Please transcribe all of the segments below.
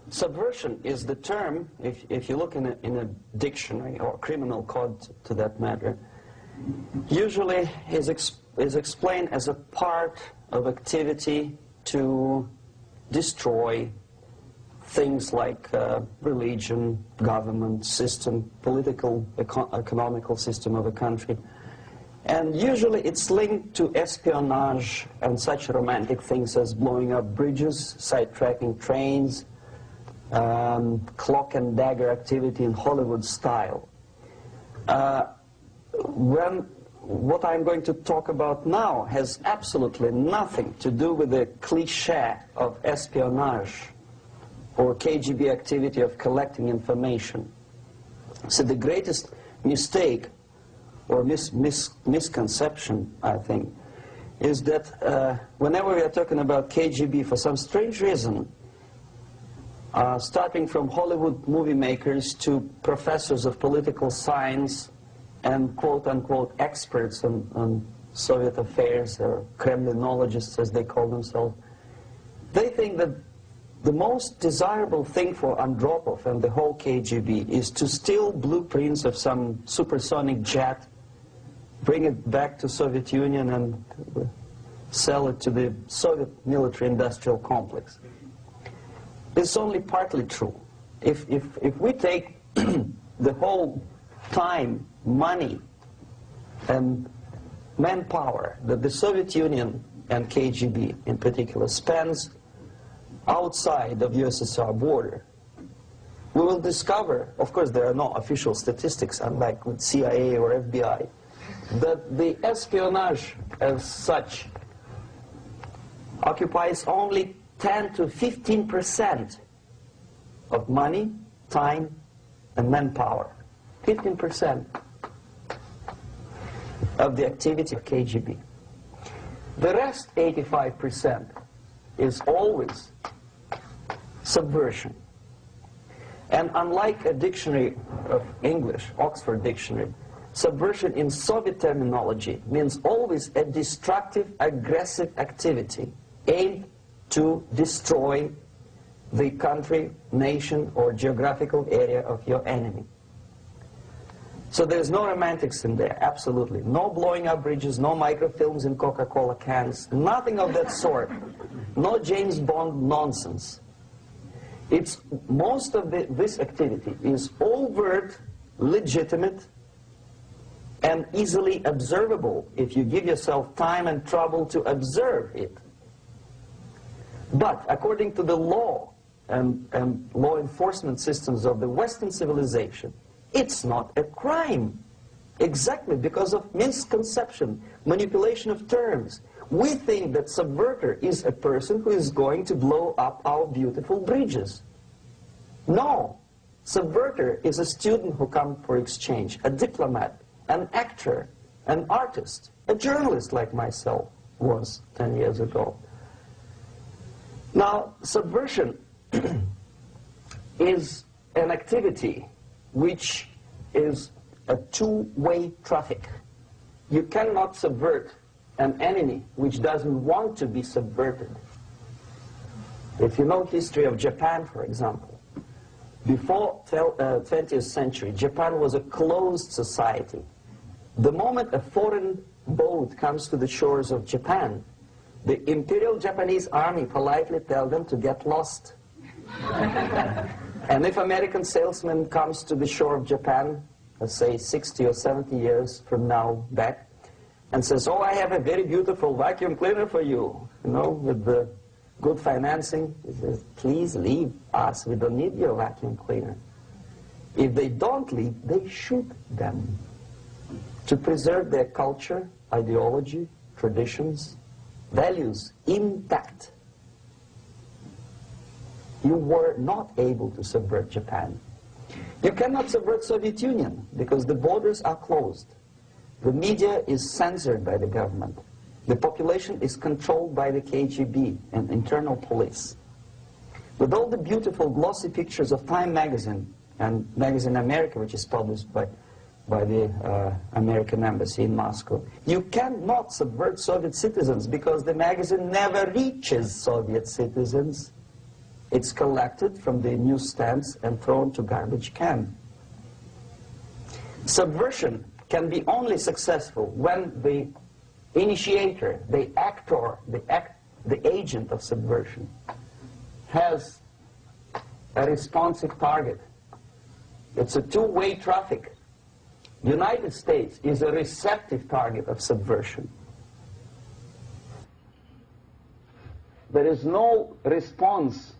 Subversion is the term, if you look in a dictionary or criminal code to that matter, usually is explained as a part of activity to destroy things like religion, government, system, political, economical system of a country. And usually it's linked to espionage and such romantic things as blowing up bridges, sidetracking trains, cloak and dagger activity in Hollywood style. What I'm going to talk about now has absolutely nothing to do with the cliché of espionage or KGB activity of collecting information. So the greatest mistake or misconception, I think, is that whenever we are talking about KGB, for some strange reason, starting from Hollywood movie makers to professors of political science and quote-unquote experts on Soviet affairs, or Kremlinologists as they call themselves, they think that the most desirable thing for Andropov and the whole KGB is to steal blueprints of some supersonic jet, bring it back to Soviet Union and sell it to the Soviet military-industrial complex. It's only partly true. If we take the whole time, money, and manpower that the Soviet Union and KGB in particular spends outside of USSR border, we will discover, of course there are no official statistics unlike with CIA or FBI, that the espionage as such occupies only 10 to 15% of money, time, and manpower. 15% of the activity of KGB. The rest, 85%, is always subversion. And unlike a dictionary of English, Oxford Dictionary, subversion in Soviet terminology means always a destructive, aggressive activity aimed to destroy the country, nation, or geographical area of your enemy. So there's no romantics in there, absolutely. No blowing up bridges, no microfilms in Coca-Cola cans, nothing of that sort. No James Bond nonsense. It's most of this activity is overt, legitimate, and easily observable if you give yourself time and trouble to observe it. But according to the law and law enforcement systems of the Western civilization, it's not a crime. Exactly because of misconception, manipulation of terms. We think that subverter is a person who is going to blow up our beautiful bridges. No. Subverter is a student who comes for exchange, a diplomat, an actor, an artist, a journalist like myself was 10 years ago. Now, subversion is an activity which is a two-way traffic. You cannot subvert an enemy which doesn't want to be subverted. If you know history of Japan, for example, before 20th century, Japan was a closed society. The moment a foreign boat comes to the shores of Japan, the Imperial Japanese Army politely tells them to get lost. And if American salesman comes to the shore of Japan, let's say 60 or 70 years from now back, and says, oh, I have a very beautiful vacuum cleaner for you, with the good financing, he says, please leave us, we don't need your vacuum cleaner. If they don't leave, they shoot them to preserve their culture, ideology, traditions, values intact. You were not able to subvert Japan. You cannot subvert Soviet Union because the borders are closed. The media is censored by the government. The population is controlled by the KGB and internal police. With all the beautiful glossy pictures of Time magazine and Magazine America, which is published by the American embassy in Moscow, you cannot subvert Soviet citizens because the magazine never reaches Soviet citizens. It's collected from the newsstands and thrown to garbage can. Subversion can be only successful when the initiator, the actor, the agent of subversion has a responsive target. It's a two-way traffic. The United States is a receptive target of subversion. There is no response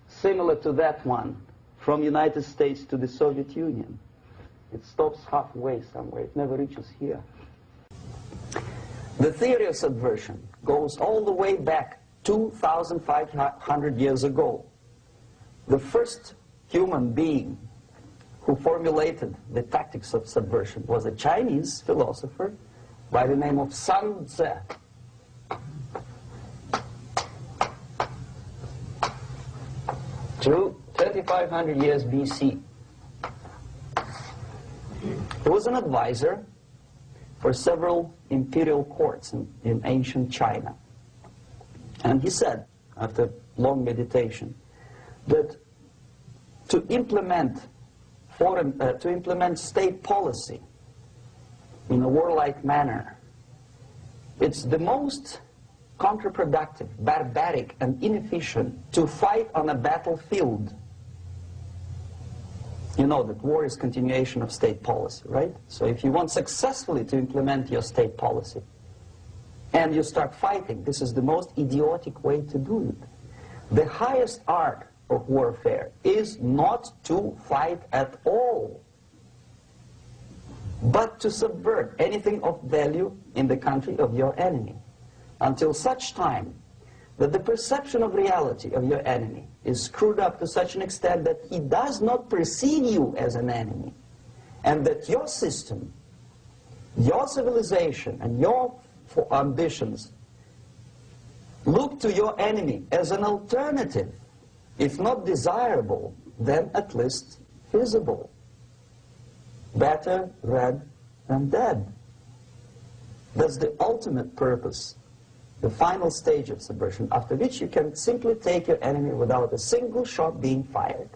similar to that one from United States to the Soviet Union. It stops halfway somewhere. It never reaches here. The theory of subversion goes all the way back 2,500 years ago. The first human being who formulated the tactics of subversion was a Chinese philosopher by the name of Sun Tzu. 2,500 years BC. He was an advisor for several imperial courts in ancient China. And he said, after long meditation, that to implement state policy in a warlike manner, it's the most counterproductive, barbaric, and inefficient to fight on a battlefield. You know that war is continuation of state policy, right? So if you want successfully to implement your state policy, and you start fighting, this is the most idiotic way to do it. The highest art of warfare is not to fight at all, but to subvert anything of value in the country of your enemy, until such time that the perception of reality of your enemy is screwed up to such an extent that he does not perceive you as an enemy, and that your system, your civilization, and your ambitions look to your enemy as an alternative, if not desirable, then at least feasible. Better red than dead. That's the ultimate purpose, the final stage of subversion, after which you can simply take your enemy without a single shot being fired,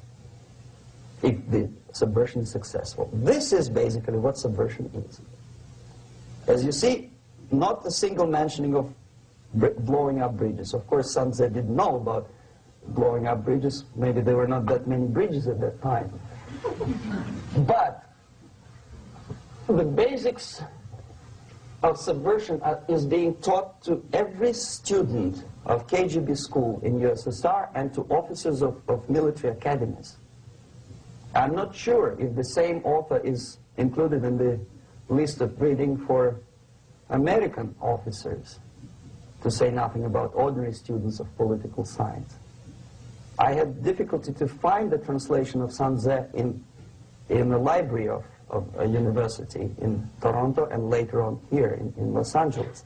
if the subversion is successful. This is basically what subversion is. As you see, not a single mentioning of blowing up bridges. Of course, Sun Tzu didn't know about blowing up bridges. Maybe there were not that many bridges at that time. But the basics of subversion is being taught to every student of KGB school in USSR and to officers of military academies. I'm not sure if the same author is included in the list of reading for American officers, to say nothing about ordinary students of political science. I had difficulty to find the translation of Sun Tzu in the library of a university in Toronto and later on here in Los Angeles.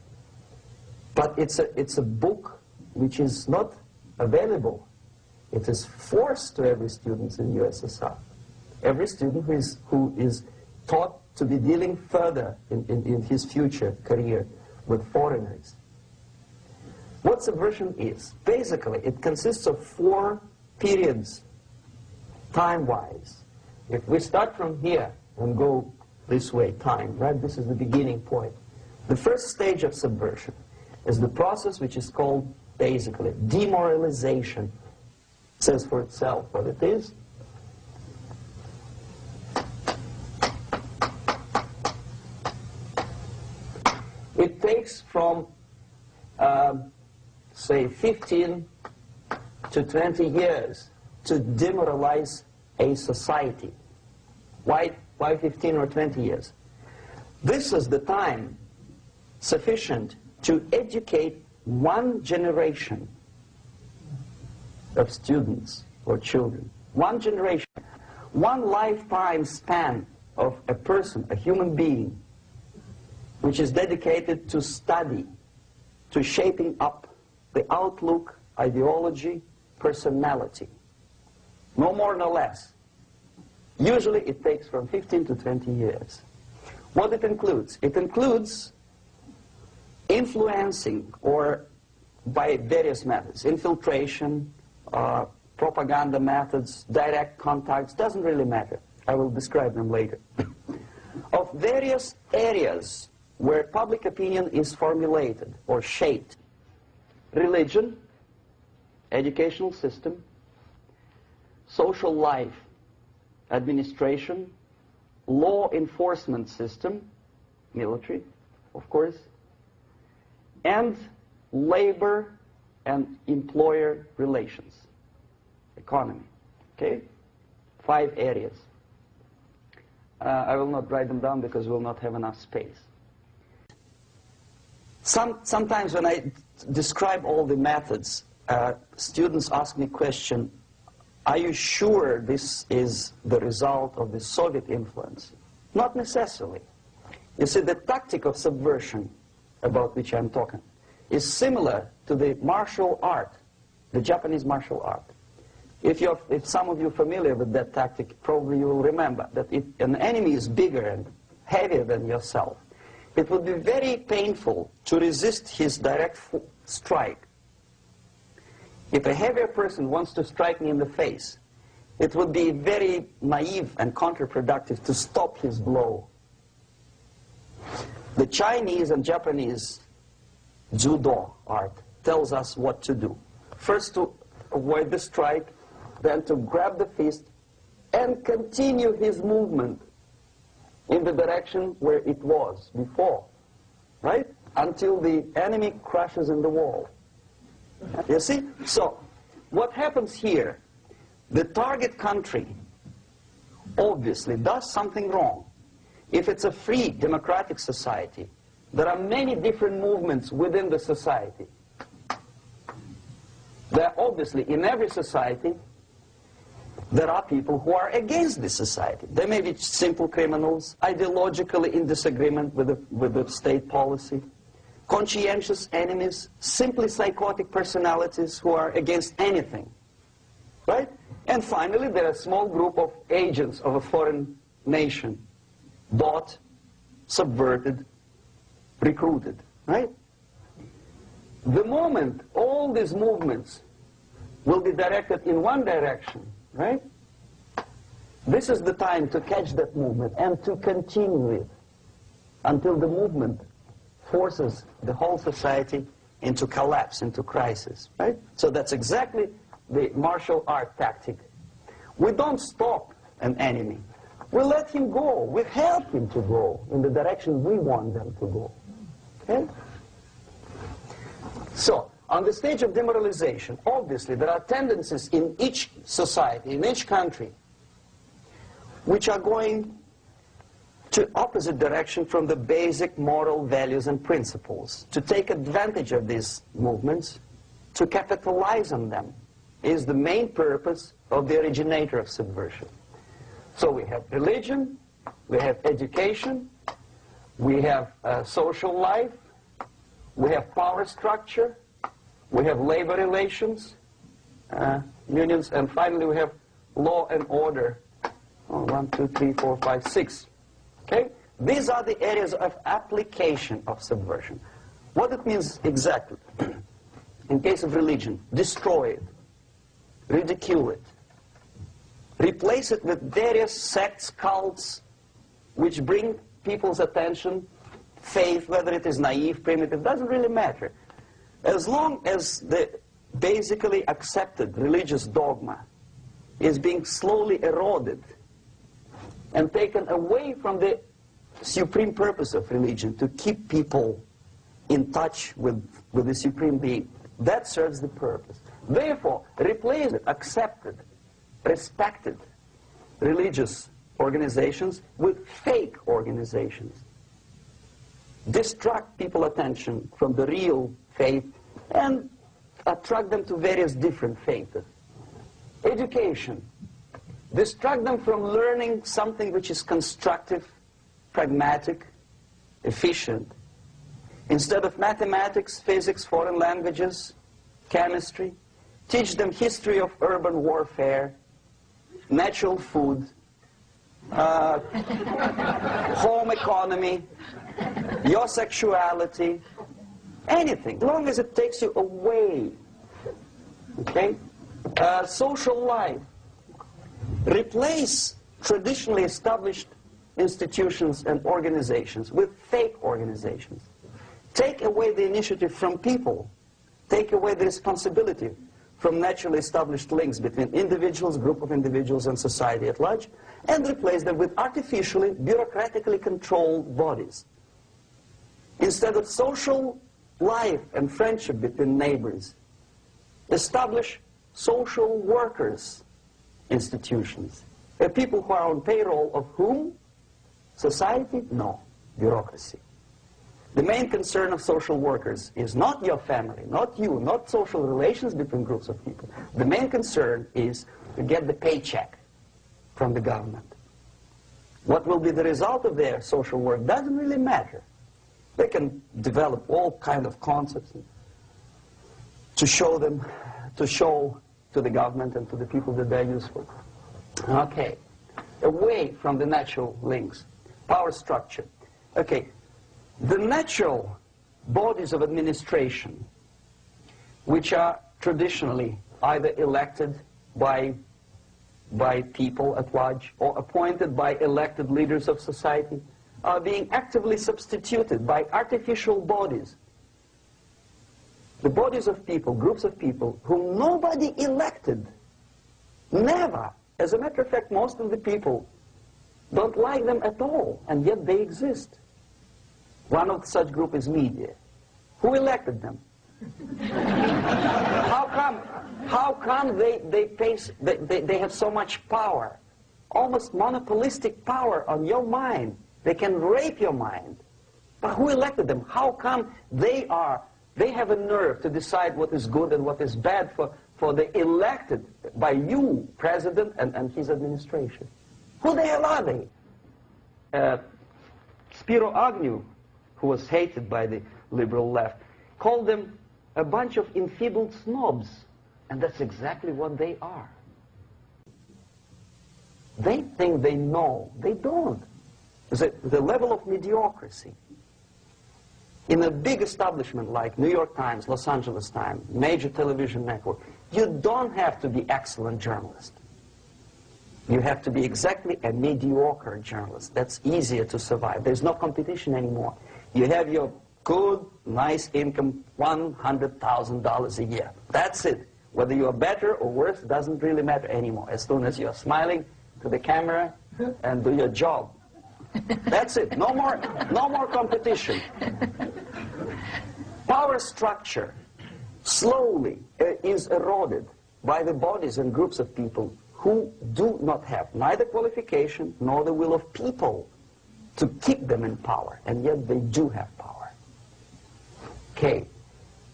But it's a book which is not available. It is forced to every student in USSR. Every student who is taught to be dealing further in his future career with foreigners. What subversion is? Basically, it consists of 4 periods, time-wise. If we start from here and go this way, time, right? This is the beginning point. The first stage of subversion is the process which is called, basically, demoralization. It says for itself what it is. It takes from, say, 15 to 20 years to demoralize a society. Why 15 or 20 years? This is the time sufficient to educate one generation of students or children. One generation, one lifetime span of a person, a human being, which is dedicated to study, to shaping up the outlook, ideology, personality. No more, no less. Usually it takes from 15 to 20 years. What it includes? It includes influencing, or by various methods, infiltration, propaganda methods, direct contacts, doesn't really matter. I will describe them later. Of various areas where public opinion is formulated or shaped. Religion, educational system, social life, administration, law enforcement system, military, of course, and labor and employer relations, economy. Okay? 5 areas. I will not write them down because we will not have enough space. Sometimes when I describe all the methods, students ask me question, are you sure this is the result of the Soviet influence? Not necessarily. You see, the tactic of subversion, about which I'm talking, is similar to the martial art, the Japanese martial art. If some of you are familiar with that tactic, probably you will remember that if an enemy is bigger and heavier than yourself, it would be very painful to resist his direct strike. If a heavier person wants to strike me in the face, it would be very naive and counterproductive to stop his blow. The Chinese and Japanese judo art tells us what to do. First to avoid the strike, then to grab the fist and continue his movement in the direction where it was before, right? Until the enemy crashes in the wall. You see? So, what happens here? The target country obviously does something wrong. If it's a free democratic society, there are many different movements within the society. There are obviously, in every society, there are people who are against this society. They may be simple criminals, ideologically in disagreement with the state policy, conscientious enemies, simply psychotic personalities who are against anything, right? And finally, there are a small group of agents of a foreign nation, bought, subverted, recruited, right? The moment all these movements will be directed in one direction, right? This is the time to catch that movement and to continue it until the movement forces the whole society into collapse, into crisis, right? So that's exactly the martial art tactic. We don't stop an enemy. We let him go. We help him to go in the direction we want them to go. Okay? So, on the stage of demoralization, obviously there are tendencies in each society, in each country, which are going to opposite direction from the basic moral values and principles. To take advantage of these movements, to capitalize on them, is the main purpose of the originator of subversion. So we have religion, we have education, we have social life, we have power structure, we have labor relations, unions, and finally we have law and order. 1, 2, 3, 4, 5, 6. Okay? These are the areas of application of subversion. What it means exactly? In case of religion, destroy it, ridicule it, replace it with various sects, cults, which bring people's attention, faith, whether it is naive, primitive, doesn't really matter. As long as the basically accepted religious dogma is being slowly eroded and taken away from the supreme purpose of religion, to keep people in touch with the supreme being, that serves the purpose. Therefore, replace it, accepted, respected religious organizations with fake organizations. Distract people's attention from the real faith and attract them to various different faiths. Education. Distract them from learning something which is constructive, pragmatic, efficient. Instead of mathematics, physics, foreign languages, chemistry, teach them history of urban warfare, natural food, home economy, your sexuality, anything, as long as it takes you away, okay, Social life. Replace traditionally established institutions and organizations with fake organizations. Take away the initiative from people. Take away the responsibility from naturally established links between individuals, group of individuals, and society at large, and replace them with artificially, bureaucratically controlled bodies. Instead of social life and friendship between neighbors, establish social workers institutions. People who are on payroll of whom? Society? No. Bureaucracy. The main concern of social workers is not your family, not you, not social relations between groups of people. The main concern is to get the paycheck from the government. What will be the result of their social work doesn't really matter. They can develop all kind of concepts to show to the government and to the people that they're useful. Okay, away from the natural links. Power structure. Okay, the natural bodies of administration, which are traditionally either elected by people at large or appointed by elected leaders of society, are being actively substituted by artificial bodies. The bodies of people, groups of people, whom nobody elected. Never. As a matter of fact, most of the people don't like them at all, and yet they exist. One of such group is media. Who elected them? How come they have so much power? Almost monopolistic power on your mind. They can rape your mind. But who elected them? How come they have a nerve to decide what is good and what is bad for the elected by you, president, and his administration? Who the hell are they? Spiro Agnew, who was hated by the liberal left, called them a bunch of enfeebled snobs. And that's exactly what they are. They think they know. They don't. The level of mediocrity. In a big establishment like New York Times, Los Angeles Times, major television network, you don't have to be excellent journalist. You have to be exactly a mediocre journalist. That's easier to survive. There's no competition anymore. You have your good, nice income, $100,000 a year. That's it. Whether you're better or worse doesn't really matter anymore. As soon as you're smiling to the camera and do your job. That's it. No more competition. Power structure slowly is eroded by the bodies and groups of people who do not have neither qualification nor the will of people to keep them in power, and yet they do have power. Okay.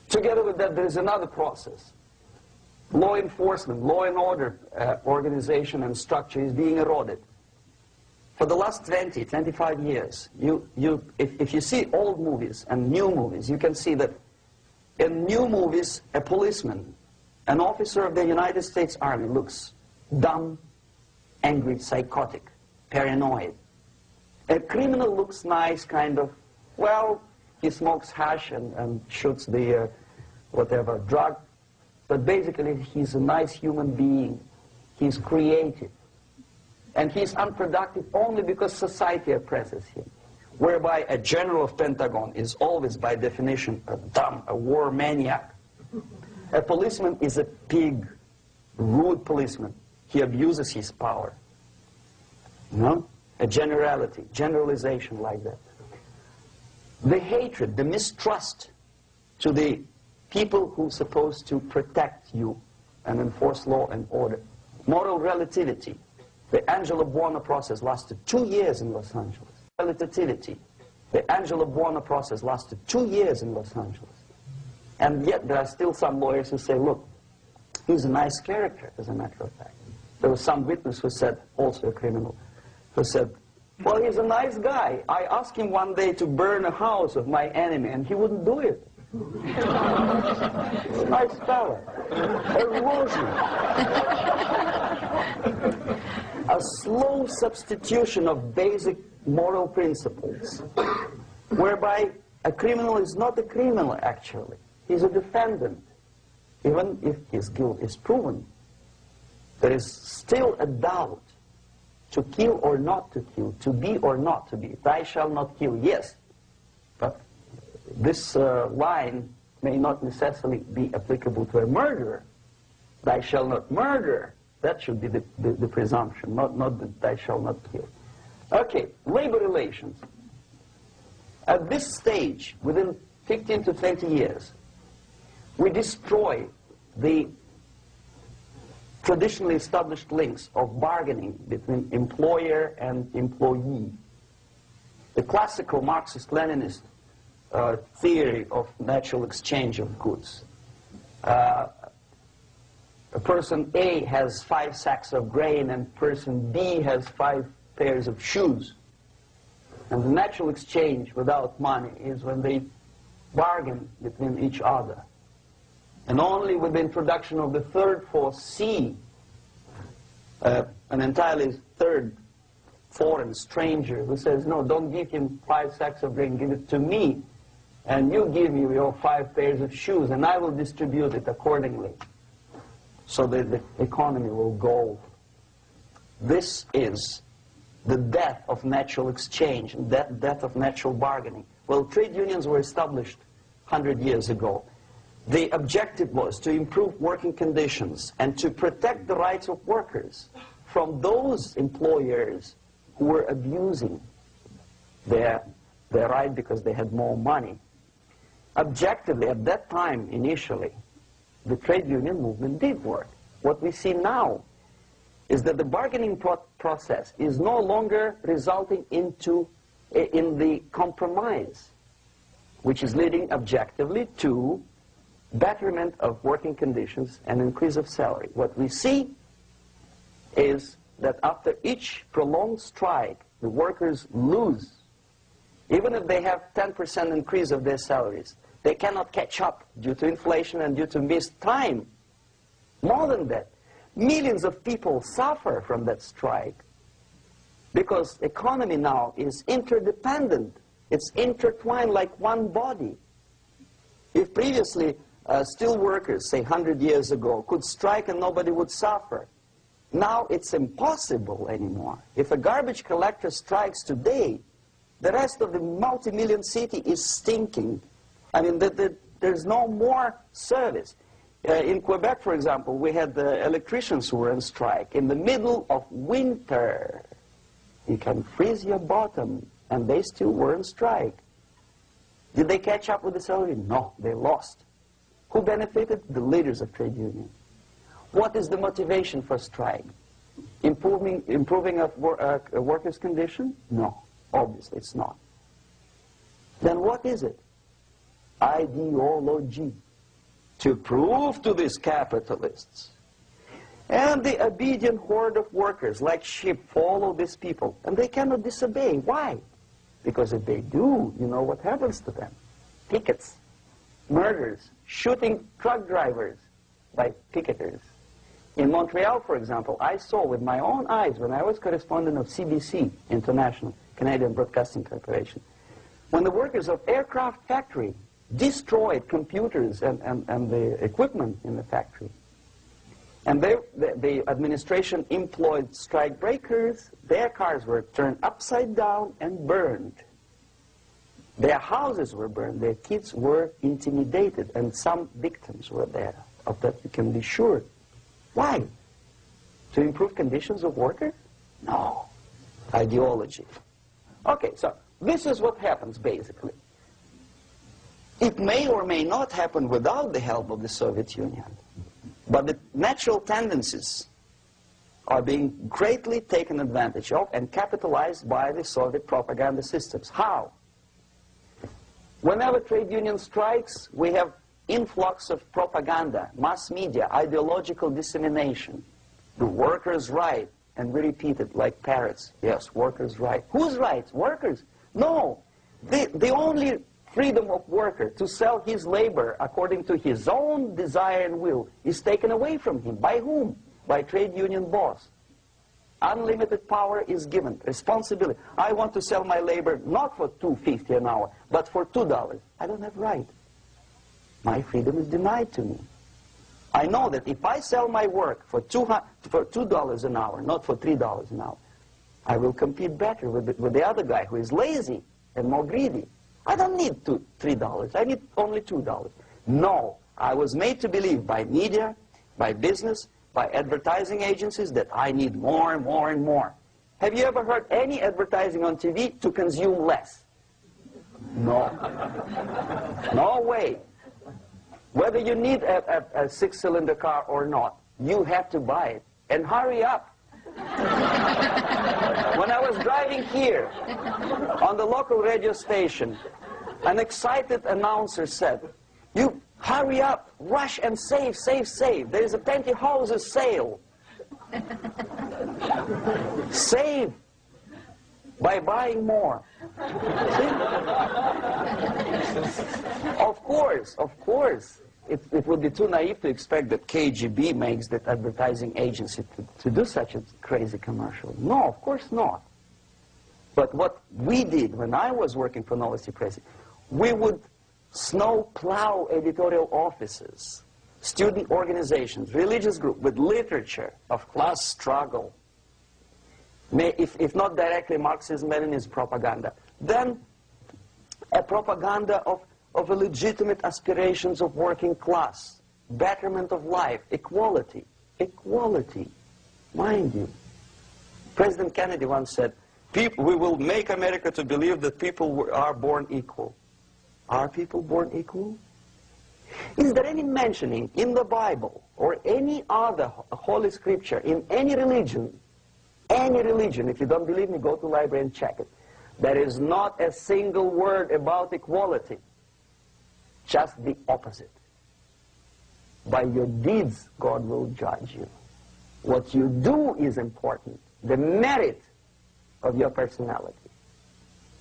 Together with that, there is another process. Law enforcement, law and order organization and structure is being eroded. For the last 20, 25 years, if you see old movies and new movies, you can see that in new movies, a policeman, an officer of the United States Army looks dumb, angry, psychotic, paranoid. A criminal looks nice, kind of, well, he smokes hash and shoots the whatever drug, but basically he's a nice human being. He's creative. And he's unproductive only because society oppresses him. Whereby a general of Pentagon is always, by definition, a dumb, a war maniac. A policeman is a pig, rude policeman. He abuses his power. No? A generality, generalization like that. The hatred, the mistrust to the people who are supposed to protect you and enforce law and order. Moral relativity. The Angelo Buono process lasted 2 years in Los Angeles. Relativity. The Angelo Buono process lasted 2 years in Los Angeles. And yet there are still some lawyers who say, look, he's a nice character, as a matter of fact. There was some witness who said, also a criminal, who said, well, he's a nice guy. I asked him one day to burn a house of my enemy, and he wouldn't do it. He's a nice fellow. Erosion. A slow substitution of basic moral principles, whereby a criminal is not a criminal, actually. He's a defendant. Even if his guilt is proven, there is still a doubt to kill or not to kill, to be or not to be. Thou shalt not kill, yes, but this line may not necessarily be applicable to a murderer. Thou shalt not murder, that should be the presumption, not that thou shalt not kill. Okay, labor relations. At this stage, within 15 to 20 years, we destroy the traditionally established links of bargaining between employer and employee. The classical Marxist-Leninist theory of natural exchange of goods. A person A has 5 sacks of grain and person B has 5 pairs of shoes. And the natural exchange without money is when they bargain between each other. And only with the introduction of the third force, C, an entirely third foreign stranger who says, no, don't give him 5 sacks of grain, give it to me, and you give me your 5 pairs of shoes, and I will distribute it accordingly, so that the economy will go. This is the death of natural exchange, death of natural bargaining. Well, trade unions were established 100 years ago. The objective was to improve working conditions and to protect the rights of workers from those employers who were abusing their right because they had more money. Objectively, at that time, initially, the trade union movement did work. What we see now is that the bargaining process is no longer resulting in the compromise, which is leading objectively to betterment of working conditions and increase of salary. What we see is that after each prolonged strike, the workers lose. Even if they have 10% increase of their salaries, they cannot catch up due to inflation and due to missed time. More than that, millions of people suffer from that strike because economy now is interdependent. It's intertwined like one body. If previously steel workers, say 100 years ago, could strike and nobody would suffer, now it's impossible anymore. If a garbage collector strikes today, the rest of the multi-million city is stinking. I mean, there's no more service. In Quebec, for example, we had the electricians who were on strike in the middle of winter. You can freeze your bottom, and they still were on strike. Did they catch up with the salary? No, they lost. Who benefited? The leaders of trade unions. What is the motivation for strike? Improving of a workers' condition? No, obviously it's not. Then what is it? Ideology. To prove to these capitalists. And the obedient horde of workers, like sheep, follow these people. And they cannot disobey. Why? Because if they do, you know what happens to them. Pickets, murders, shooting truck drivers by picketers. In Montreal, for example, I saw with my own eyes when I was correspondent of CBC, International, Canadian Broadcasting Corporation, when the workers of aircraft factory destroyed computers and the equipment in the factory. And the administration employed strike breakers. Their cars were turned upside down and burned. Their houses were burned. Their kids were intimidated. And some victims were there. Of that you can be sure. Why? To improve conditions of workers? No. Ideology. Okay, so this is what happens basically. It may or may not happen without the help of the Soviet Union. But the natural tendencies are being greatly taken advantage of and capitalized by the Soviet propaganda systems. How? Whenever trade union strikes, we have influx of propaganda, mass media, ideological dissemination. The workers' right, and we repeat it like parrots. Yes, workers' right. Whose rights? Workers? No. The only freedom of worker to sell his labor according to his own desire and will is taken away from him. By whom? By trade union boss. Unlimited power is given. Responsibility. I want to sell my labor not for $2.50 an hour, but for $2. I don't have right. My freedom is denied to me. I know that if I sell my work for $2 an hour, not for $3 an hour, I will compete better with the other guy who is lazy and more greedy. I don't need $3. I need only $2. No, I was made to believe by media, by business, by advertising agencies that I need more and more and more. Have you ever heard any advertising on TV to consume less? No. No way. Whether you need a six-cylinder car or not, you have to buy it. And hurry up. When I was driving here on the local radio station, an excited announcer said, "You hurry up, rush and save, save, save. There is a pantyhose sale." Save by buying more. See? Of course. It would be too naive to expect that KGB makes that advertising agency to do such a crazy commercial. No, of course not. But what we did when I was working for Novosti Press, we would snow plow editorial offices, student organizations, religious groups with literature of class struggle. If not directly Marxism-Leninism propaganda, then a propaganda of the legitimate aspirations of working class, betterment of life, equality. Equality, mind you. President Kennedy once said, "We will make America to believe that people are born equal." Are people born equal? Is there any mentioning in the Bible or any other holy scripture in any religion, if you don't believe me, go to the library and check it, there is not a single word about equality. Just the opposite. By your deeds, God will judge you. What you do is important. The merit of your personality.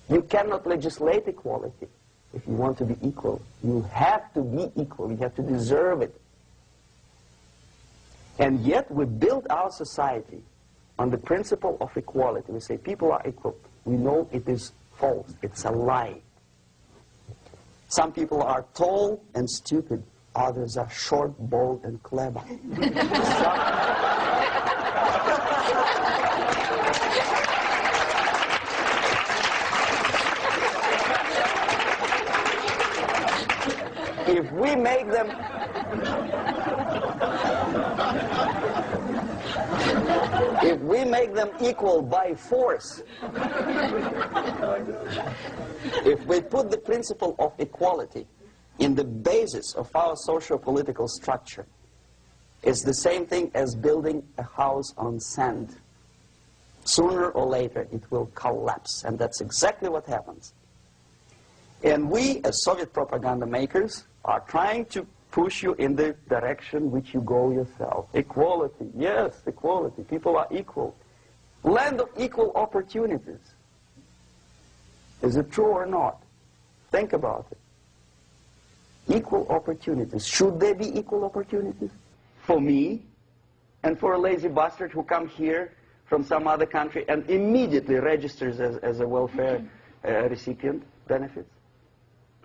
You cannot legislate equality. If you want to be equal, you have to be equal. You have to deserve it. And yet we build our society on the principle of equality. We say people are equal. We know it is false. It's a lie. Some people are tall and stupid. Others are short, bold, and clever. If we make them equal by force, if we put the principle of equality in the basis of our socio-political structure, it's the same thing as building a house on sand. Sooner or later it will collapse, and that's exactly what happens. And we, as Soviet propaganda makers, are trying to push you in the direction which you go yourself. Equality, yes, equality. People are equal. Land of equal opportunities. Is it true or not? Think about it. Equal opportunities. Should there be equal opportunities? For me and for a lazy bastard who comes here from some other country and immediately registers as a welfare recipient benefits?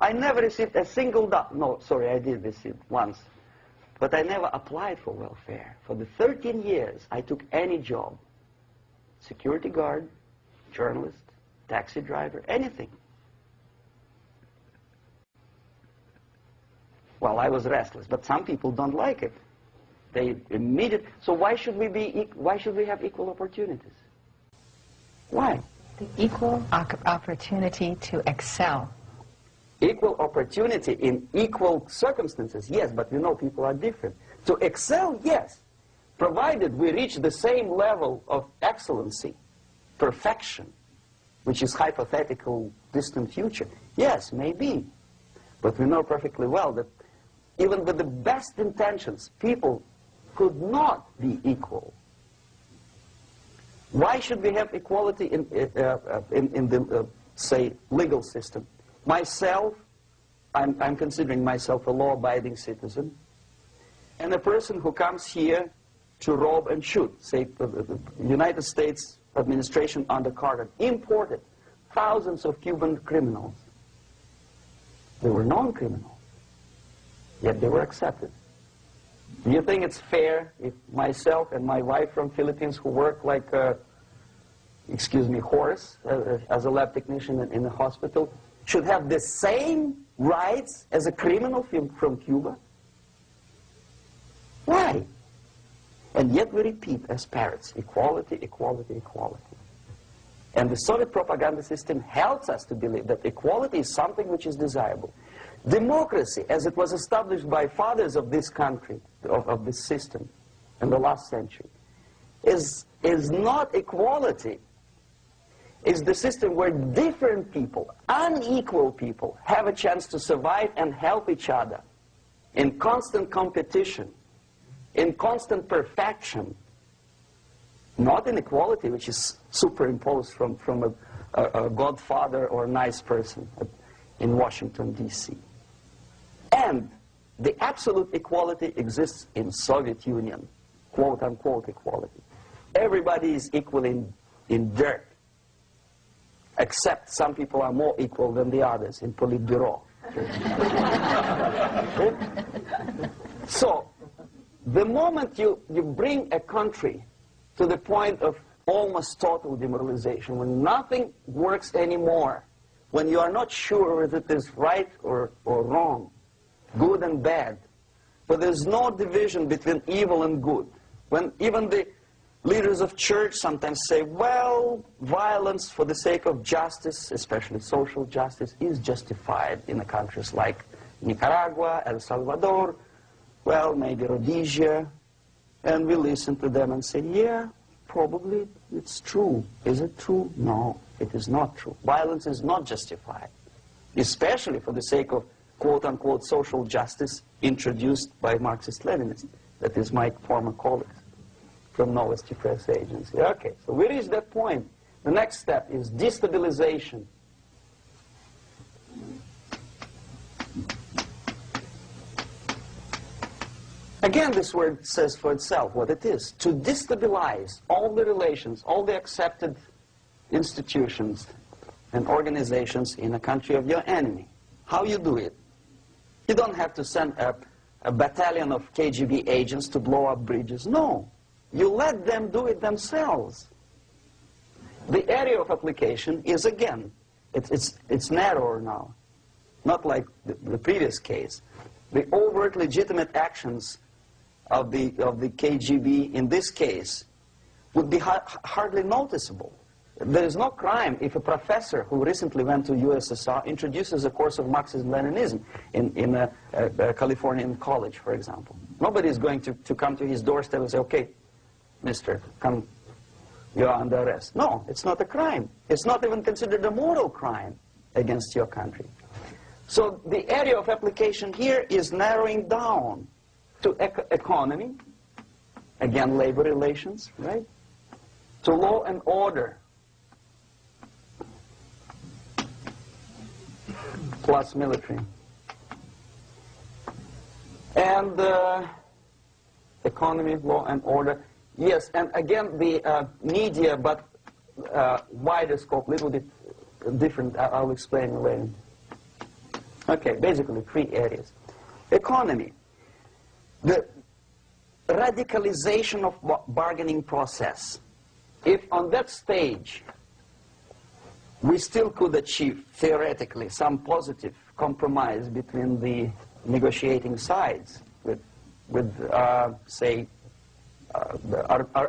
I never received a single dollar. No, sorry, I did receive once. But I never applied for welfare. For the 13 years, I took any job. Security guard, journalist, taxi driver, anything. Well, I was restless, but some people don't like it. They immediately. So why should we have equal opportunities? Why? The equal opportunity to excel. Equal opportunity in equal circumstances, yes, but you know people are different. To excel, yes, provided we reach the same level of excellency, perfection, which is hypothetical, distant future. Yes, maybe. But we know perfectly well that even with the best intentions, people could not be equal. Why should we have equality in the, say, legal system? Myself, I'm considering myself a law-abiding citizen, and a person who comes here to rob and shoot, say, the United States administration under Carter imported thousands of Cuban criminals. They were non-criminals, yet they were accepted. Do you think it's fair if myself and my wife from Philippines, who work like, Horace, as a lab technician in a hospital, should have the same rights as a criminal from Cuba? Why? And yet we repeat as parrots, equality, equality, equality. And the Soviet propaganda system helps us to believe that equality is something which is desirable. Democracy, as it was established by fathers of this country, of this system in the last century, is not equality. It's the system where different people, unequal people, have a chance to survive and help each other in constant competition, in constant perfection, not inequality, which is superimposed from a godfather or a nice person in Washington, D.C. And the absolute equality exists in Soviet Union, quote-unquote equality. Everybody is equal in dirt, except some people are more equal than the others in Politburo. So, the moment you bring a country to the point of almost total demoralization, when nothing works anymore, when you are not sure whether it is right or wrong, good and bad, but there's no division between evil and good, when even the leaders of church sometimes say, well, violence for the sake of justice, especially social justice, is justified in countries like Nicaragua, El Salvador, well, maybe Rhodesia, and we listen to them and say, yeah, probably it's true. Is it true? No, it is not true. Violence is not justified, especially for the sake of quote-unquote social justice introduced by Marxist-Leninists, that is my former colleagues from Novosti Press Agency. Okay, so we reached that point. The next step is destabilization. Again, this word says for itself what it is. To destabilize all the relations, all the accepted institutions and organizations in a country of your enemy. How you do it? You don't have to send a battalion of KGB agents to blow up bridges. No. You let them do it themselves. The area of application is, again, it's narrower now. Not like the previous case. The overt legitimate actions of the KGB in this case would be hardly noticeable. There is no crime if a professor who recently went to USSR introduces a course of Marxism-Leninism in a Californian college, for example. Nobody is going to come to his doorstep and say, okay, mister, come, you are under arrest. No, it's not a crime. It's not even considered a moral crime against your country. So the area of application here is narrowing down to economy, again, labor relations, right? To law and order, plus military. And economy, law and order. Yes, and again, the media, but wider scope, a little bit different. I'll explain later. Okay, basically 3 areas. Economy. The radicalization of bargaining process. If on that stage we still could achieve, theoretically, some positive compromise between the negotiating sides with say, the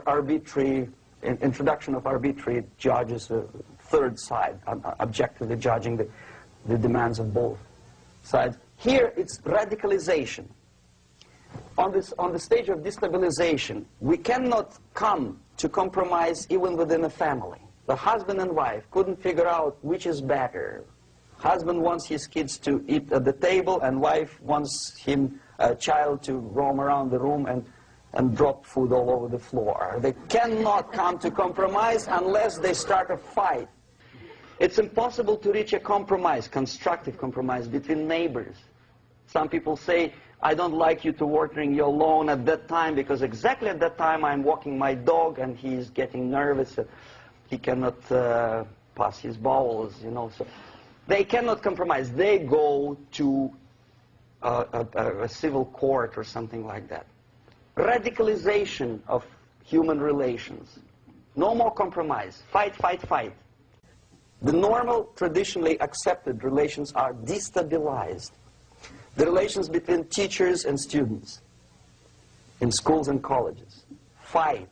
arbitrary, introduction of arbitrary judges, a third side, objectively judging the demands of both sides. Here it's radicalization. On the stage of destabilization, we cannot come to compromise even within a family. The husband and wife couldn't figure out which is better. Husband wants his kids to eat at the table, and wife wants him, a child, to roam around the room and drop food all over the floor. They cannot come to compromise unless they start a fight. It's impossible to reach a compromise, constructive compromise, between neighbors. Some people say, I don't like you to watering your lawn at that time because exactly at that time I'm walking my dog and he's getting nervous. He cannot pass his bowels, you know. So they cannot compromise. They go to a civil court or something like that. radicalization of human relations. No more compromise. Fight, fight, fight. The normal, traditionally accepted relations are destabilized. The relations between teachers and students in schools and colleges. Fight.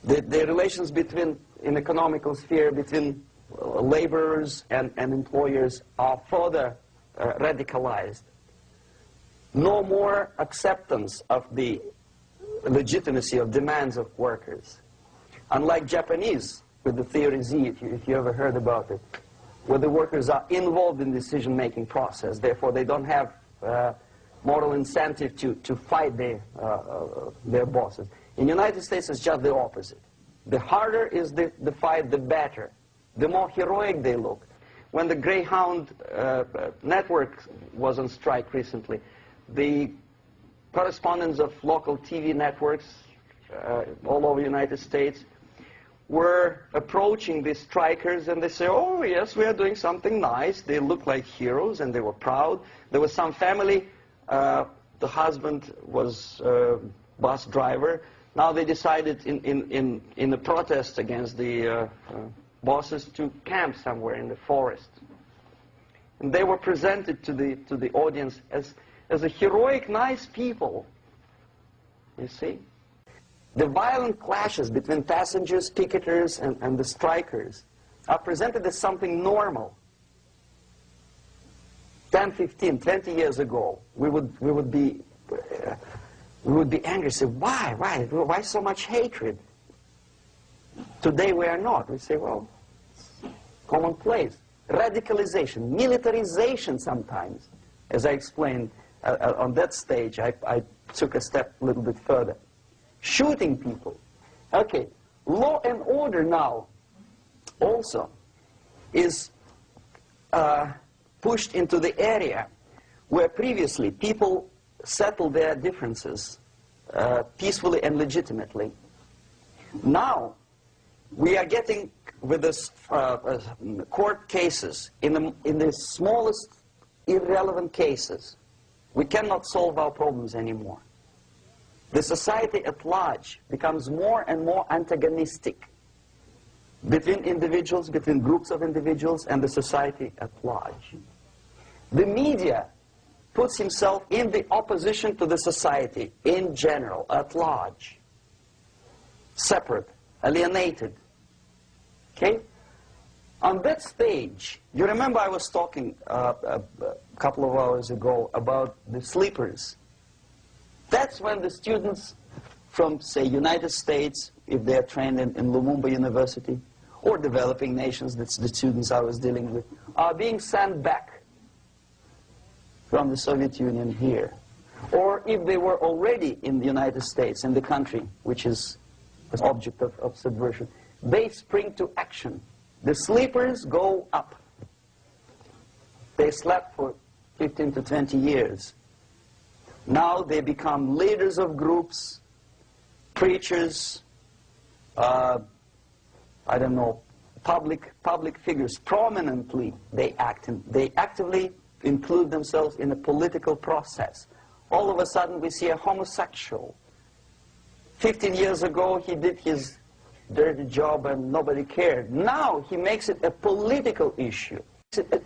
The relations between, in economical sphere, between laborers and employers are further radicalized. No more acceptance of the legitimacy of demands of workers. Unlike Japanese, with the theory Z, if you ever heard about it, where the workers are involved in the decision-making process, therefore they don't have moral incentive to fight their bosses. In the United States, it's just the opposite. The harder is the fight, the better. The more heroic they look. When the Greyhound network was on strike recently, the correspondents of local TV networks all over the United States were approaching the strikers, and they say, oh yes, we are doing something nice. They look like heroes, and they were proud. There was some family, the husband was bus driver. Now they decided in a protest against the bosses to camp somewhere in the forest. And they were presented to the audience as a heroic, nice people. You see? The violent clashes between passengers, picketers, and the strikers are presented as something normal. 10, 15, 20 years ago, we would be angry, say, why so much hatred? Today we are not. We say, well, commonplace. Radicalization, militarization sometimes. As I explained on that stage, I took a step a little bit further. Shooting people. Okay, law and order now also is pushed into the area where previously people settled their differences peacefully and legitimately. Now we are getting with this court cases in the smallest irrelevant cases. We cannot solve our problems anymore. The society at large becomes more and more antagonistic between individuals, between groups of individuals, and the society at large. The media puts himself in the opposition to the society in general, at large. Separate, alienated. Okay? On that stage, you remember I was talking a couple of hours ago about the sleepers. That's when the students from, say, United States, if they are trained in Lumumba University, or developing nations, that's the students I was dealing with, are being sent back from the Soviet Union here. Or if they were already in the United States, in the country, which is the object of subversion, they spring to action. The sleepers go up. They slept for 15 to 20 years. Now they become leaders of groups, preachers, I don't know, public figures. Prominently they actively include themselves in a political process. All of a sudden we see a homosexual. 15 years ago he did his dirty job and nobody cared. Now he makes it a political issue.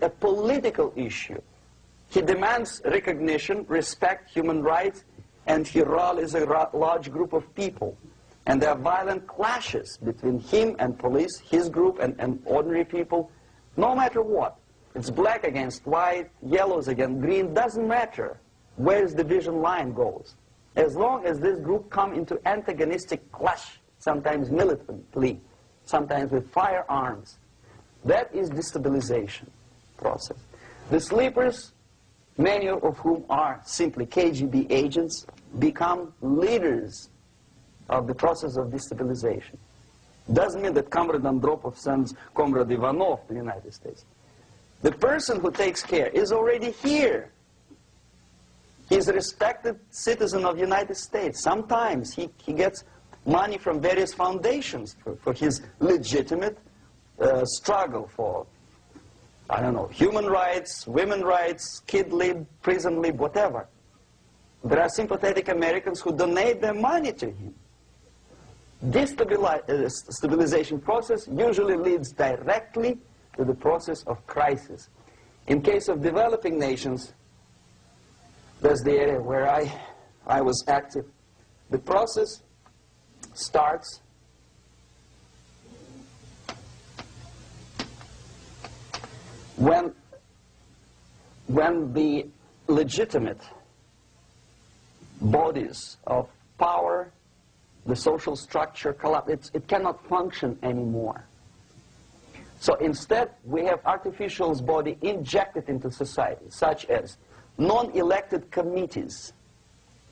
A political issue. He demands recognition, respect, human rights, and he rallies a large group of people. And there are violent clashes between him and police, his group and ordinary people, no matter what. It's black against white, yellows against green, doesn't matter where the division line goes. As long as this group come into antagonistic clash, sometimes militantly, sometimes with firearms, that is destabilization process. The sleepers, many of whom are simply KGB agents, become leaders of the process of destabilization. Doesn't mean that Comrade Andropov sends Comrade Ivanov to the United States. The person who takes care is already here. He's a respected citizen of the United States. Sometimes he gets money from various foundations for his legitimate struggle for, I don't know, human rights, women's rights, kid lib, prison lib, whatever. There are sympathetic Americans who donate their money to him. This stabilization process usually leads directly to the process of crisis. In case of developing nations, that's the area where I was active. The process starts when the legitimate bodies of power, the social structure collapse. It cannot function anymore. So instead, we have artificial body injected into society, such as non-elected committees.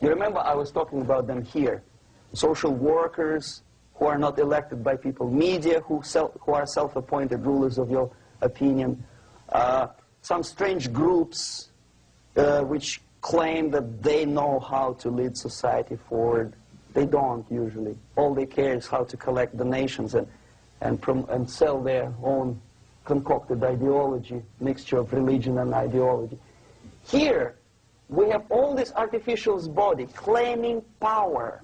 You remember I was talking about them here. Social workers who are not elected by people, media who are self-appointed rulers of your opinion, some strange groups which claim that they know how to lead society forward. They don't usually. All they care is how to collect donations and sell their own concocted ideology, mixture of religion and ideology. Here, we have all this artificial body claiming power.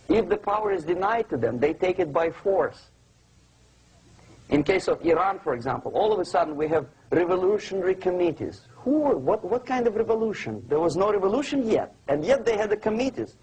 If the power is denied to them, they take it by force. In case of Iran, for example, all of a sudden we have revolutionary committees. What kind of revolution? There was no revolution yet, and yet they had the committees.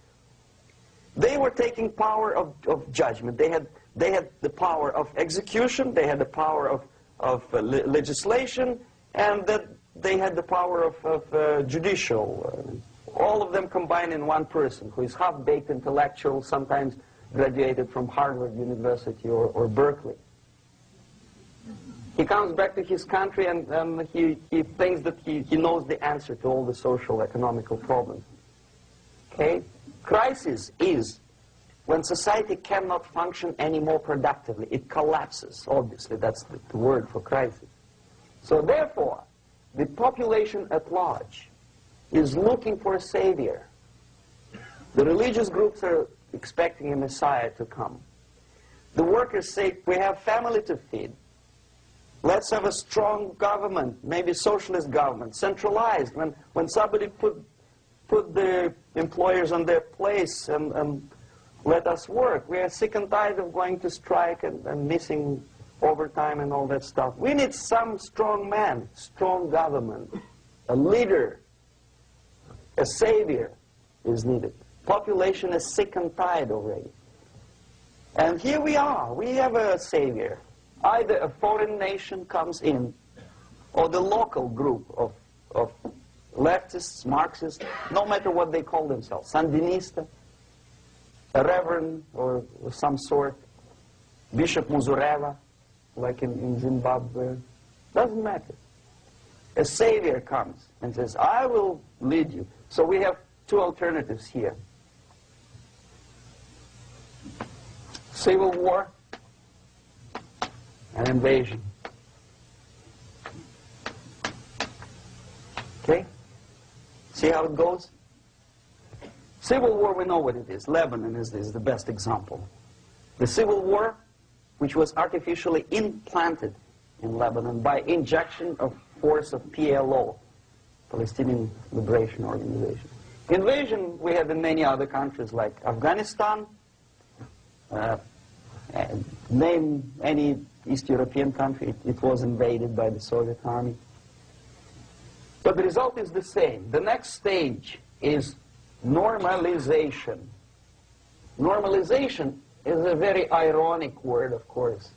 They were taking power of judgment. They had the power of execution, they had the power of legislation, and that they had the power of judicial. All of them combined in one person, who is half-baked intellectual, sometimes graduated from Harvard University or Berkeley. He comes back to his country and he thinks that he knows the answer to all the social, economical problems. Okay? Crisis is when society cannot function anymore productively. It collapses, obviously. That's the word for crisis. So therefore, the population at large is looking for a savior. The religious groups are expecting a Messiah to come. The workers say, we have family to feed. Let's have a strong government, maybe socialist government, centralized. When somebody put the employers on their place and let us work. We are sick and tired of going to strike and missing overtime and all that stuff. We need some strong man, strong government, a leader, a savior is needed. Population is sick and tired already. And here we are. We have a savior. Either a foreign nation comes in, or the local group of leftists, Marxists, no matter what they call themselves, Sandinista, a reverend or some sort, Bishop Muzureva, like in Zimbabwe, doesn't matter. A savior comes and says, I will lead you. So we have two alternatives here. Civil war, an invasion. Okay? See how it goes? Civil war, we know what it is. Lebanon is the best example. The civil war, which was artificially implanted in Lebanon by injection of force of PLO, Palestinian Liberation Organization. Invasion we have in many other countries like Afghanistan, name any East European country, it was invaded by the Soviet army. But the result is the same. The next stage is normalization. Normalization is a very ironic word, of course.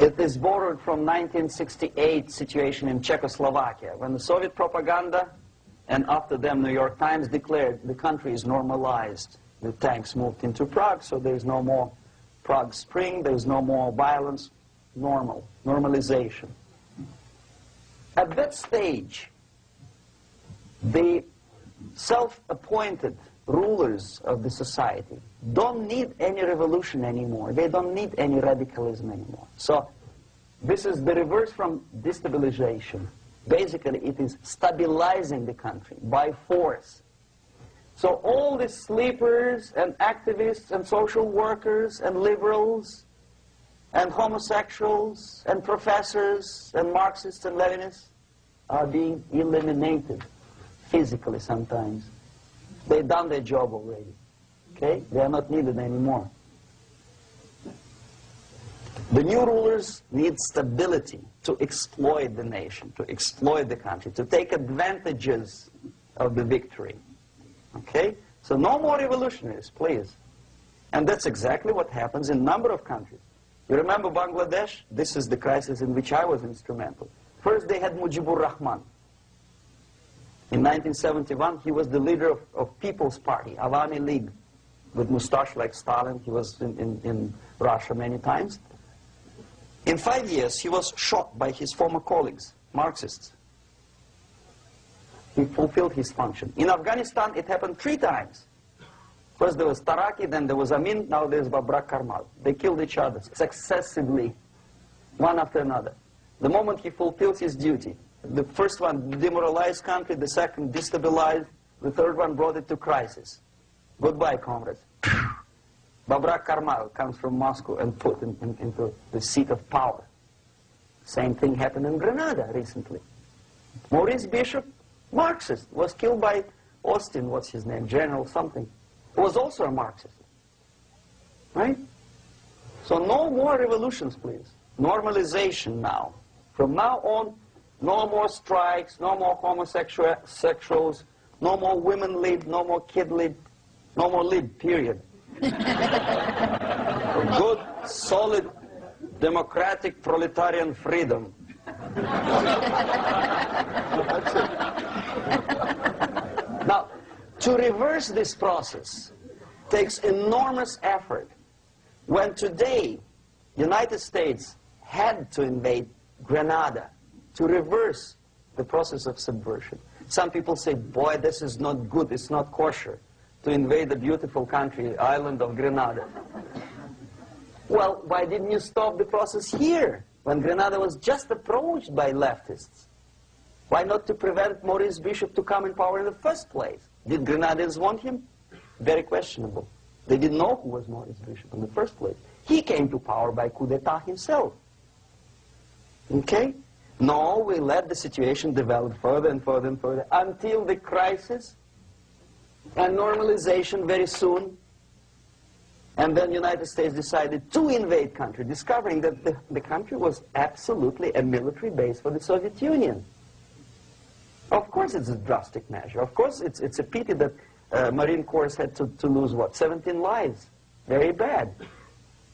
It is borrowed from 1968 situation in Czechoslovakia, when the Soviet propaganda, and after them New York Times, declared the country is normalized. The tanks moved into Prague, so there's no more Prague Spring, there's no more violence. Normalization. At that stage, the self-appointed rulers of the society don't need any revolution anymore. They don't need any radicalism anymore. So this is the reverse from destabilization. Basically, it is stabilizing the country by force. So all these sleepers and activists and social workers and liberals and homosexuals and professors and Marxists and Leninists are being eliminated physically sometimes. They've done their job already. Okay? They are not needed anymore. The new rulers need stability to exploit the nation, to exploit the country, to take advantages of the victory. Okay? So no more revolutionaries, please. And that's exactly what happens in a number of countries. You remember Bangladesh? This is the crisis in which I was instrumental. First they had Mujibur Rahman. In 1971, he was the leader of People's Party, Awami League, with mustache like Stalin. He was in Russia many times. In 5 years, he was shot by his former colleagues, Marxists. He fulfilled his function. In Afghanistan, it happened 3 times. First there was Taraki, then there was Amin, now there's Babrak Karmal. They killed each other successively, one after another. The moment he fulfills his duty, the first one demoralized country, the second destabilized, the third one brought it to crisis. Goodbye, comrades. Babrak Karmal comes from Moscow and put into the seat of power. Same thing happened in Grenada recently. Maurice Bishop, Marxist, was killed by Austin, what's his name, General something, who was also a Marxist. Right? So no more revolutions, please. Normalization now. From now on, no more strikes, no more homosexuals, no more women lib, no more kid lib, no more lib, period. Good, solid, democratic, proletarian freedom. That's it. Now, to reverse this process takes enormous effort. When today, United States had to invade Grenada to reverse the process of subversion. Some people say, boy, this is not good, it's not kosher to invade the beautiful country, island of Grenada. Well, why didn't you stop the process here, when Grenada was just approached by leftists? Why not to prevent Maurice Bishop to come in power in the first place? Did Grenadians want him? Very questionable. They didn't know who was Maurice Bishop in the first place. He came to power by coup d'etat himself. Okay? No, we let the situation develop further and further and further until the crisis and normalization very soon. And then the United States decided to invade country, discovering that the country was absolutely a military base for the Soviet Union. Of course it's a drastic measure. Of course it's a pity that Marine Corps had to lose, what, 17 lives. Very bad.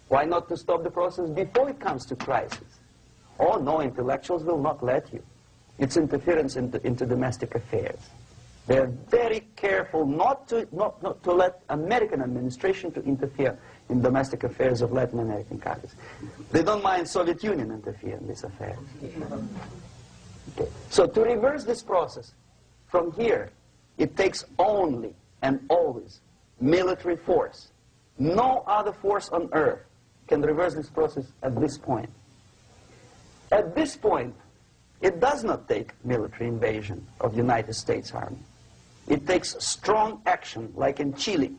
Why not to stop the process before it comes to crisis? Oh no, intellectuals will not let you. It's interference into domestic affairs. They're very careful not to let American administration to interfere in domestic affairs of Latin American countries. They don't mind Soviet Union interfere in these affairs. Okay. So to reverse this process, from here, it takes only and always military force. No other force on earth can reverse this process at this point. At this point, it does not take military invasion of the United States Army. It takes strong action, like in Chile,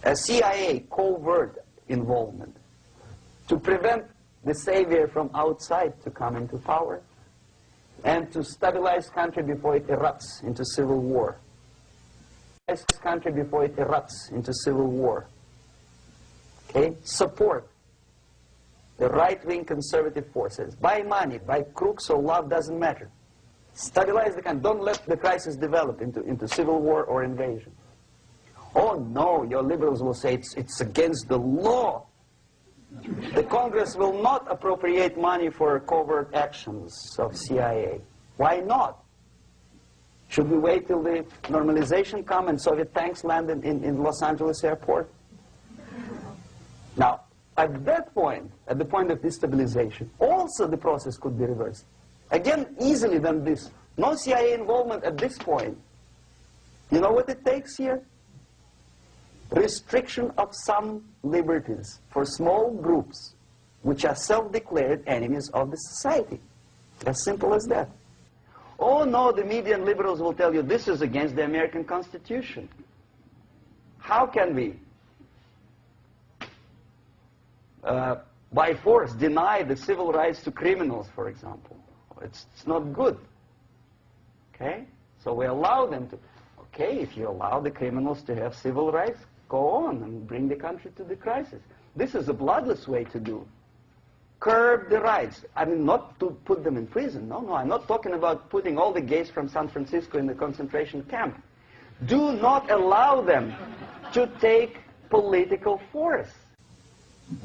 a CIA covert involvement to prevent the savior from outside to come into power and to stabilize country before it erupts into civil war. Country before it erupts into civil war. Okay? Support the right-wing conservative forces. By money, by crooks or love, doesn't matter. Stabilize the country. Don't let the crisis develop into civil war or invasion. Oh no, your liberals will say it's against the law. The Congress will not appropriate money for covert actions of CIA. Why not? Should we wait till the normalization come and Soviet tanks land in Los Angeles airport? Now, at that point, at the point of destabilization, also the process could be reversed. Again, easily than this. No CIA involvement at this point. You know what it takes here? Restriction of some liberties for small groups which are self-declared enemies of the society. As simple as that. Oh no, the media and liberals will tell you this is against the American Constitution. How can we by force deny the civil rights to criminals, for example. It's not good. Okay? So we allow them to. Okay, if you allow the criminals to have civil rights, go on and bring the country to the crisis. This is a bloodless way to do. Curb the rights. I mean, not to put them in prison. No, no, I'm not talking about putting all the gays from San Francisco in the concentration camp. Do not allow them to take political force.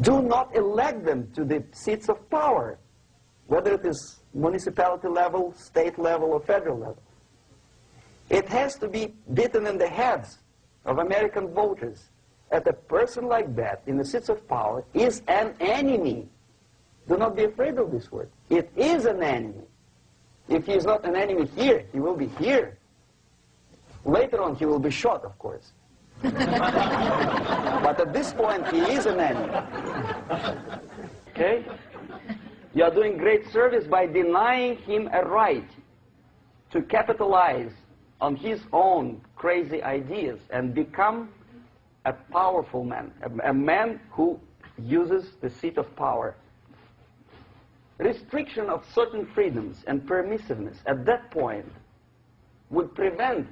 Do not elect them to the seats of power, whether it is municipality level, state level, or federal level. It has to be beaten in the heads of American voters that a person like that in the seats of power is an enemy. Do not be afraid of this word. It is an enemy. If he is not an enemy here, he will be here. Later on, he will be shot, of course. But at this point, he is an enemy. Okay? You are doing great service by denying him a right to capitalize on his own crazy ideas and become a powerful man, a man who uses the seat of power. Restriction of certain freedoms and permissiveness at that point would prevent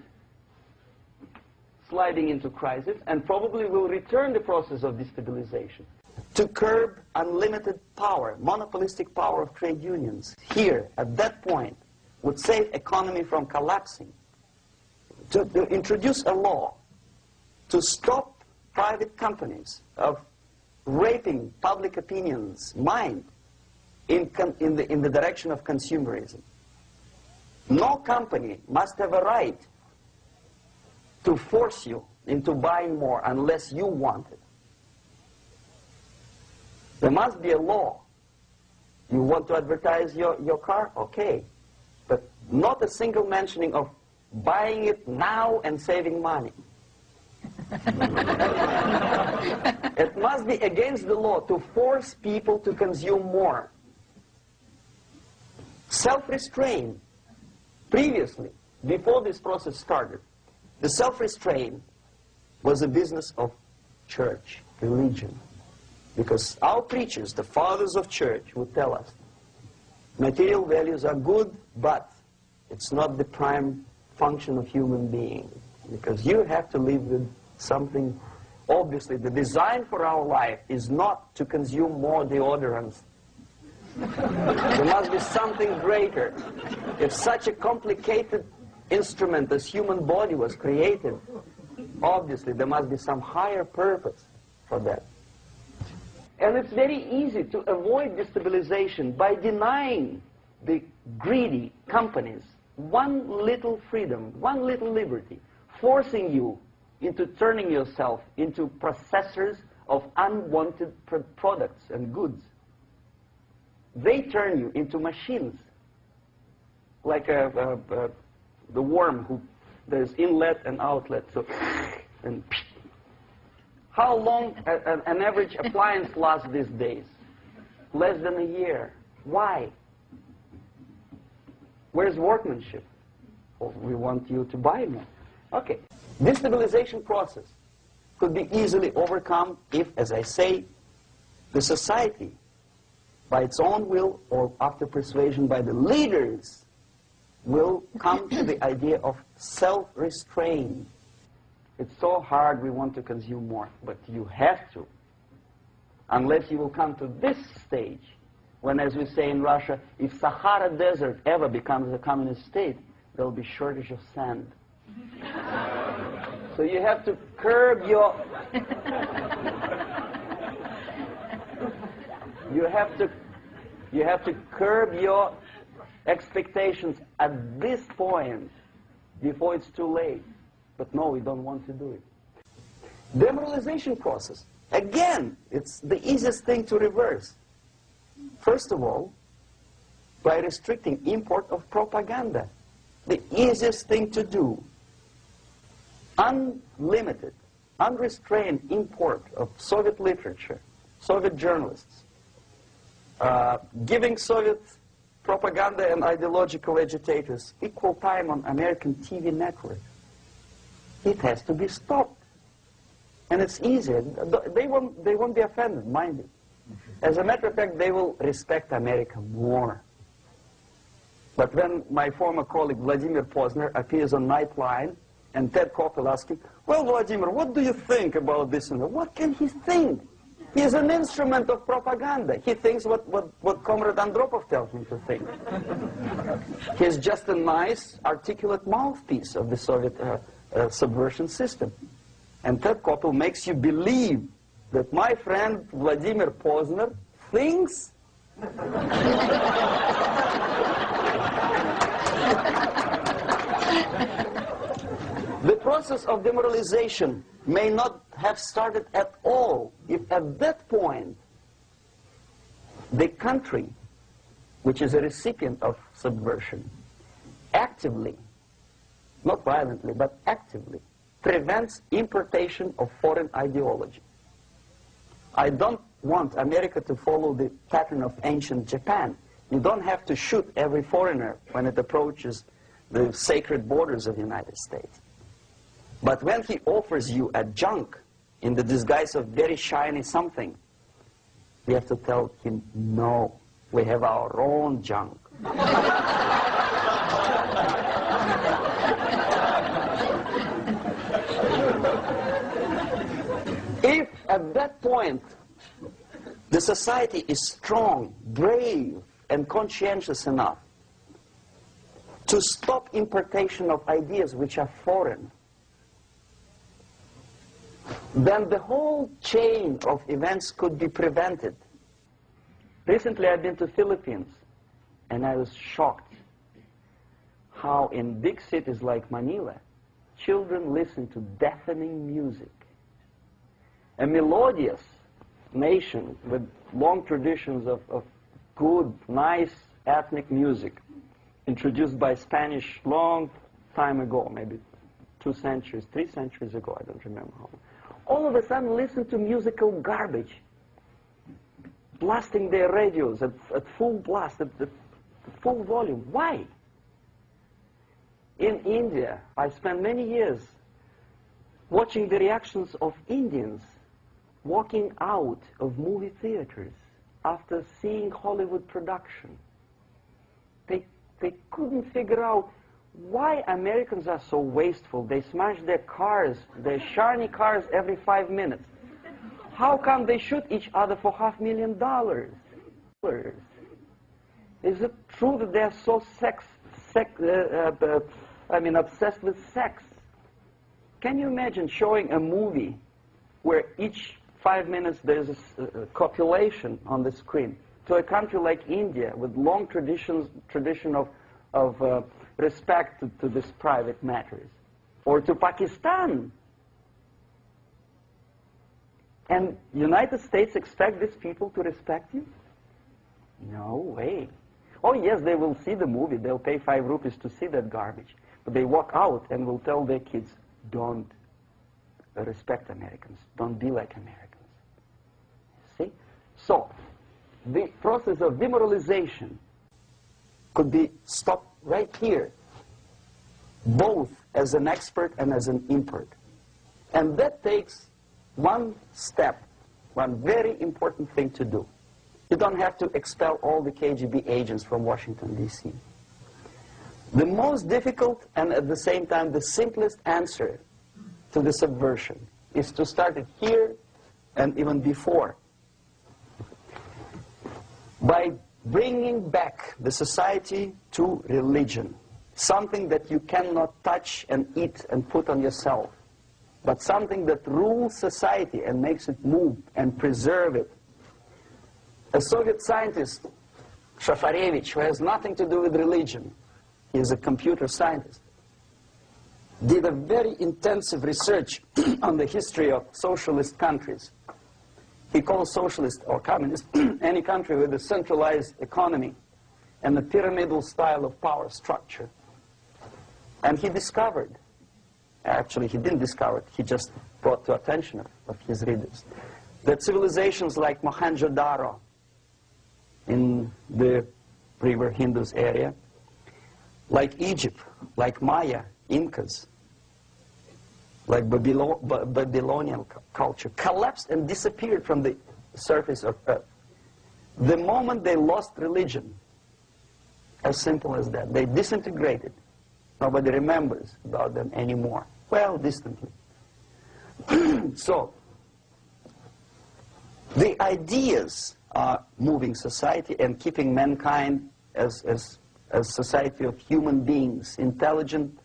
sliding into crisis and probably will return the process of destabilization. To curb unlimited power, monopolistic power of trade unions, here, at that point, would save economy from collapsing. To introduce a law to stop private companies of raping public opinion's mind in the direction of consumerism. No company must have a right to force you into buying more unless you want it. There must be a law. You want to advertise your car? Okay. But not a single mentioning of buying it now and saving money. It must be against the law to force people to consume more. Self-restraint. Previously, before this process started, the self-restraint was a business of church, religion. Because our preachers, the fathers of church, would tell us, material values are good, but it's not the prime function of human being. Because you have to live with something. Obviously, the design for our life is not to consume more deodorants. There must be something greater. If such a complicated instrument as human body was created, obviously there must be some higher purpose for that. And it's very easy to avoid destabilization by denying the greedy companies one little freedom, one little liberty, forcing you into turning yourself into processors of unwanted products and goods. They turn you into machines, like the worm who there's inlet and outlet. So, and how long an average appliance lasts these days? Less than a year. Why? Where's workmanship? Well, we want you to buy more. Okay. Destabilization process could be easily overcome if, as I say, the society, by its own will or after persuasion by the leaders, will come to the idea of self-restraint. It's so hard we want to consume more, but you have to. Unless you will come to this stage, when, as we say in Russia, if Sahara Desert ever becomes a communist state, there will be shortage of sand. So you have to curb your... You have to curb your expectations at this point before it's too late. But no, we don't want to do it. Demoralization process. Again, it's the easiest thing to reverse. First of all, by restricting import of propaganda. The easiest thing to do. Unlimited, unrestrained import of Soviet literature, Soviet journalists, giving Soviet propaganda and ideological agitators equal time on American TV network. It has to be stopped. And it's easy. They won't be offended, mind you. As a matter of fact, they will respect America more. But when my former colleague Vladimir Posner appears on Nightline, and Ted Koppel asks him, well, Vladimir, what do you think about this? And what can he think? He's an instrument of propaganda. He thinks what Comrade Andropov tells him to think. He's just a nice, articulate mouthpiece of the Soviet subversion system. And Ted Koppel makes you believe that my friend Vladimir Posner thinks the process of demoralization may not have started at all if at that point the country, which is a recipient of subversion, actively, not violently, but actively, prevents importation of foreign ideology. I don't want America to follow the pattern of ancient Japan. You don't have to shoot every foreigner when it approaches the sacred borders of the United States. But when he offers you a junk in the disguise of very shiny something, we have to tell him, no, we have our own junk. If at that point the society is strong, brave, and conscientious enough to stop importation of ideas which are foreign, then the whole chain of events could be prevented. Recently I've been to Philippines, and I was shocked how in big cities like Manila, children listen to deafening music. A melodious nation with long traditions of good, nice ethnic music, introduced by Spanish long time ago, maybe 2 centuries, 3 centuries ago, I don't remember how long. All of a sudden listen to musical garbage, blasting their radios at full blast, at full volume. Why? In India, I spent many years watching the reactions of Indians walking out of movie theaters after seeing Hollywood production. They couldn't figure out why Americans are so wasteful. They smash their cars, their shiny cars, every 5 minutes. How come they shoot each other for $500,000? Is it true that they're so obsessed with sex? Can you imagine showing a movie where each 5 minutes there's a copulation on the screen to a country like India with long tradition of respect to these private matters, or to Pakistan? And United States expect these people to respect you? No way. Oh yes, they will see the movie, they'll pay 5 rupees to see that garbage, but they walk out and will tell their kids, don't respect Americans, don't be like Americans. See? So, the process of demoralization could be stopped right here, both as an expert and as an import. And that takes one step, one very important thing to do. You don't have to expel all the KGB agents from Washington, D.C. The most difficult and at the same time the simplest answer to the subversion is to start it here and even before, by bringing back the society to religion, something that you cannot touch and eat and put on yourself, but something that rules society and makes it move and preserve it. A Soviet scientist, Shafarevich, who has nothing to do with religion, he is a computer scientist, did a very intensive research on the history of socialist countries. He calls socialist or communist any country with a centralized economy and a pyramidal style of power structure. And he discovered, actually he didn't discover it, he just brought to attention of his readers, that civilizations like Mohenjo-Daro in the river Indus area, like Egypt, like Maya, Incas, like Babylonian culture, collapsed and disappeared from the surface of Earth. The moment they lost religion, as simple as that, they disintegrated. Nobody remembers about them anymore. Well, distantly. So, the ideas are moving society and keeping mankind as a society of human beings, intelligent,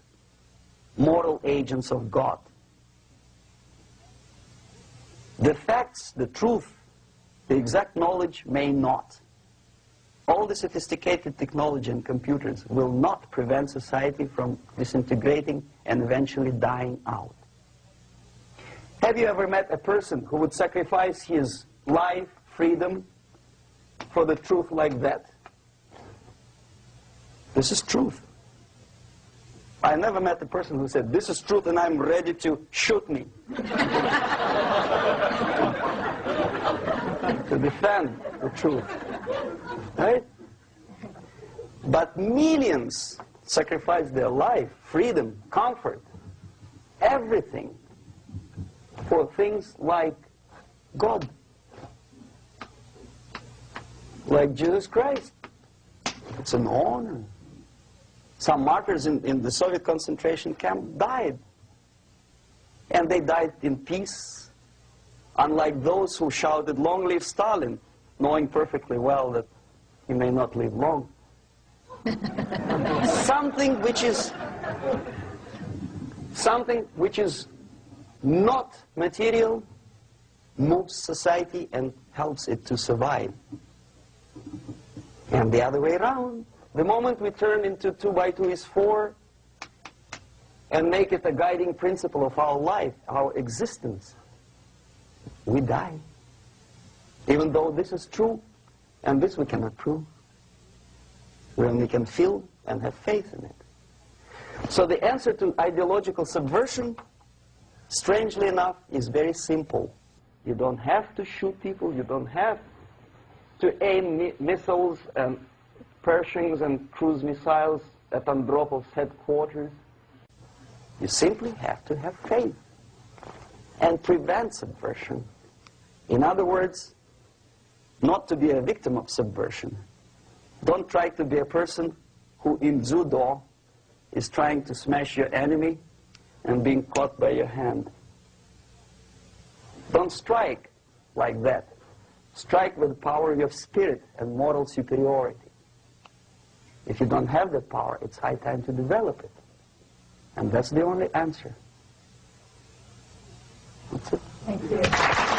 moral agents of God. The facts, the truth, the exact knowledge may not. All the sophisticated technology and computers will not prevent society from disintegrating and eventually dying out. Have you ever met a person who would sacrifice his life, freedom, for the truth like that? This is truth. I never met a person who said, this is truth and I'm ready to shoot me. To defend the truth. Right? But millions sacrifice their life, freedom, comfort, everything for things like God, like Jesus Christ. It's an honor. Some martyrs in the Soviet concentration camp died. And they died in peace, unlike those who shouted, "Long live Stalin," knowing perfectly well that he may not live long. Something which is not material moves society and helps it to survive. And the other way around. The moment we turn into 2 by 2 is 4 and make it a guiding principle of our life, our existence, we die. Even though this is true, and this we cannot prove. We only can feel and have faith in it. So the answer to ideological subversion, strangely enough, is very simple. You don't have to shoot people, you don't have to aim missiles and Pershings and cruise missiles at Andropov's headquarters. You simply have to have faith and prevent subversion. In other words, not to be a victim of subversion. Don't try to be a person who in judo is trying to smash your enemy and being caught by your hand. Don't strike like that. Strike with the power of your spirit and moral superiority. If you don't have that power, it's high time to develop it. And that's the only answer. That's it. Thank you.